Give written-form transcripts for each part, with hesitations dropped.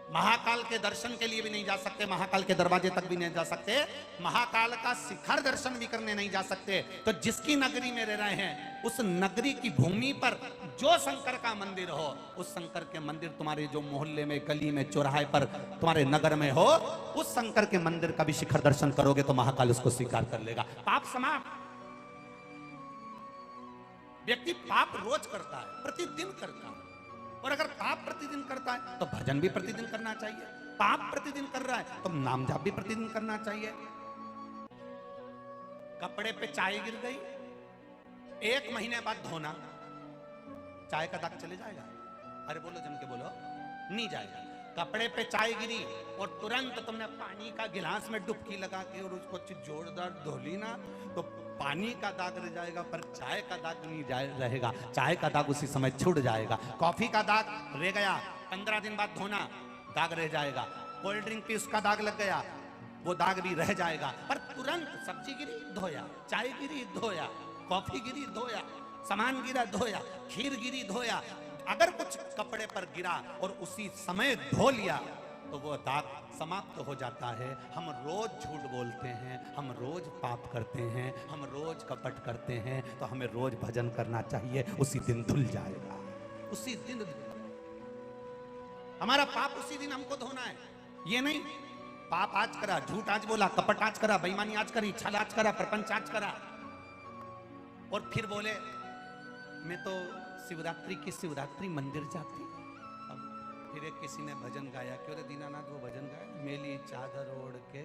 महाकाल के दर्शन के लिए भी नहीं जा सकते, महाकाल के दरवाजे तक भी नहीं जा सकते, महाकाल का शिखर दर्शन भी करने नहीं जा सकते। तो जिसकी नगरी में रह रहे हैं उस नगरी की भूमि पर जो शंकर का मंदिर हो, उस शंकर के मंदिर तुम्हारे जो मोहल्ले में, गली में, चौराहे पर तुम्हारे नगर में हो, उस शंकर के मंदिर का भी शिखर दर्शन करोगे तो महाकाल उसको स्वीकार कर लेगा। पाप समाप्त। व्यक्ति पाप रोज करता है, प्रतिदिन करता है, और अगर पाप प्रतिदिन करता है तो भजन भी प्रतिदिन करना चाहिए। पाप प्रतिदिन कर रहा है तो नाम जाप भी प्रतिदिन करना चाहिए। कपड़े पे चाय गिर गई, 1 महीने बाद धोना, चाय का दाग चले जाएगा? अरे बोलो, जम के बोलो, नहीं जाएगा। कपड़े पे चाय गिरी और तुरंत तुमने पानी का गिलास में डुबकी लगा के और उसको जोरदार धो ली ना, तो पानी का दाग रह जाएगा पर चाय का दाग नहीं रहेगा। चाय का दाग उसी समय छूट जाएगा। कॉफी का दाग रह गया, 15 दिन बाद धोना, दाग रह जाएगा। कोल्ड ड्रिंक पे उसका दाग लग गया, वो दाग भी रह जाएगा। पर तुरंत सब्जी गिरी धोया, चाय गिरी धोया, कॉफी गिरी धोया, सामान गिरा धोया, खीर गिरी धोया। अगर कुछ कपड़े पर गिरा और उसी समय धो लिया तो वो दाग समाप्त हो जाता है। हम रोज झूठ बोलते हैं, हम रोज पाप करते हैं, हम रोज कपट करते हैं, तो हमें रोज भजन करना चाहिए, उसी दिन धुल जाएगा। उसी दिन हमारा पाप उसी दिन हमको धोना है। ये नहीं पाप आज करा, झूठ आज बोला, कपट आज करा, बेईमानी आज करी, छल आज करा, प्रपंच आज करा, और फिर बोले मैं तो शिवरात्रि की शिवरात्रि मंदिर जाती। अब फिर एक किसी ने भजन गाया, क्यों रे दीनानाथ वो भजन गाया, मेली चादर ओढ़ के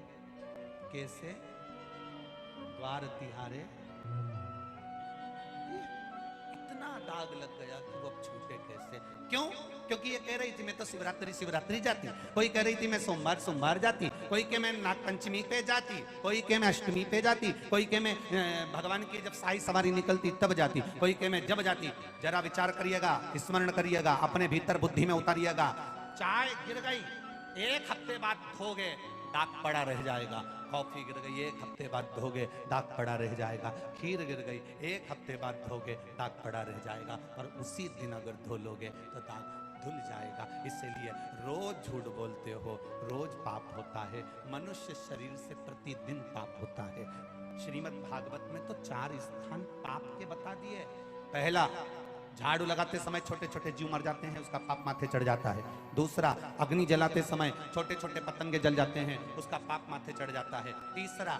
कैसे द्वार तिहारे। इतना दाग लग गया कि वो अब छूटे कैसे? क्यों? क्योंकि ये कह रही थी मैं तो शिवरात्रि शिवरात्रि जाती, कोई कह रही थी मैं सोमवार सोमवार जाती, कोई के मैं नागपंचमी पे जाती, कोई के मैं अष्टमी पे जाती, कोई के मैं भगवान की जब शाही सवारी निकलती तब जाती, कोई के मैं जब जाती। जरा विचार करिएगा, स्मरण करिएगा, अपने भीतर बुद्धि में उतारिएगा। चाय गिर गई, 1 हफ्ते बाद धोगे, दाग पड़ा रह जाएगा। कॉफी गिर गई, 1 हफ्ते बाद धोगे, दाग पड़ा रह जाएगा। खीर गिर गई, 1 हफ्ते बाद धोगे, दाग पड़ा रह जाएगा। और उसी दिन अगर धो लोगे तो दाग धुल जाएगा। इसलिए रोज झूठ बोलते हो, रोज पाप होता है। मनुष्य शरीर से प्रतिदिन पाप होता है। श्रीमद् भागवत में तो 4 स्थान पाप के बता दिए। पहला, झाड़ू लगाते समय छोटे छोटे जीव मर जाते हैं, उसका पाप माथे चढ़ जाता है। दूसरा, अग्नि जलाते समय छोटे छोटे पतंगे जल जाते हैं, उसका पाप माथे चढ़ जाता है। तीसरा,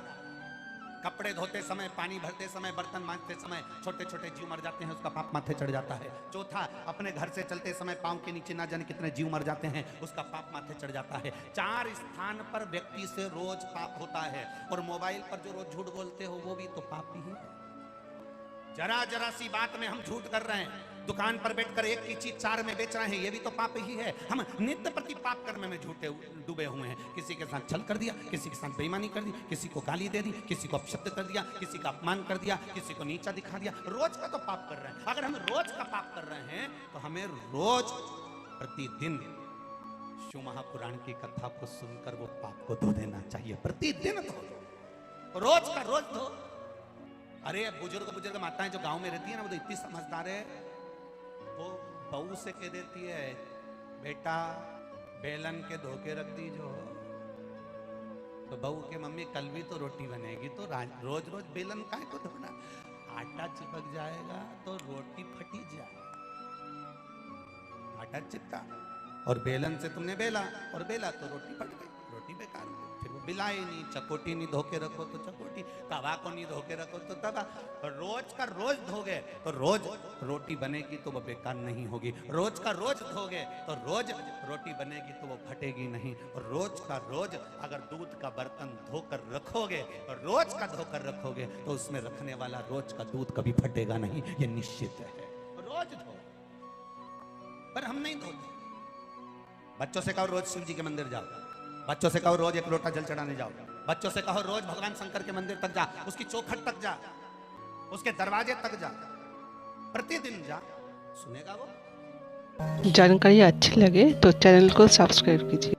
कपड़े धोते समय, पानी भरते समय, बर्तन मांजते समय छोटे छोटे जीव मर जाते हैं, उसका पाप माथे चढ़ जाता है। चौथा, अपने घर से चलते समय पांव के नीचे ना जाने कितने जीव मर जाते हैं, उसका पाप माथे चढ़ जाता है। 4 स्थान पर व्यक्ति से रोज पाप होता है। और मोबाइल पर जो रोज झूठ बोलते हो वो भी तो पाप ही है। जरा जरा सी बात में हम झूठ कर रहे हैं। दुकान पर बैठकर एक की चीज 4 में बेच रहे हैं, ये भी तो पाप ही है। हम नित्य प्रति पाप कर्म में झूठे डूबे हुए हैं। किसी के साथ छल कर दिया, किसी के साथ बेईमानी कर दी, किसी को गाली दे दी, किसी को अपशब्द कर दिया, किसी का अपमान कर दिया, किसी को नीचा दिखा दिया। रोज का तो पाप कर रहे हैं। अगर हम रोज का पाप कर रहे हैं तो हमें रोज प्रतिदिन शिव महापुराण की कथा को सुनकर वो पाप को धो देना चाहिए। प्रतिदिन धो, रोज का रोज धो। अरे बुजुर्ग माताएं जो गांव में रहती है ना, वो तो इतनी समझदार है, वो बहू से कह देती है बेटा बेलन के धोके रख दीजो। तो बहू के मम्मी कल भी तो रोटी बनेगी, तो रोज रोज बेलन काहे को धोना, आटा चिपक जाएगा तो रोटी फटी जाएगी। आटा चिपका और बेलन से तुमने बेला और बेला तो रोटी फट गई, रोटी बेकार हो गई। फिर वो बिलाई नहीं, चकोटी नहीं धोके रखो तो चकोटी, तवा को नहीं धोके रखो तो तवा। रोज का रोज धोगे तो रोज रोटी बनेगी तो वो बेकार नहीं होगी। रोज का रोज धोगे तो रोज रोटी बनेगी तो वो फटेगी नहीं। और रोज का रोज अगर दूध का बर्तन धोकर रखोगे और रोज का धोकर रखोगे तो उसमें रखने वाला रोज का दूध कभी फटेगा नहीं, ये निश्चित है। रोज धो, पर हम नहीं धोते। बच्चों से कहो रोज शिव जी के मंदिर जाओ, बच्चों से कहो रोज 1 लोटा जल चढ़ाने जाओ, बच्चों से कहो रोज भगवान शंकर के मंदिर तक जा, उसकी चौखट तक जा, उसके दरवाजे तक जा, प्रतिदिन जा, सुनेगा वो। जानकारी अच्छी लगे तो चैनल को सब्सक्राइब कीजिए।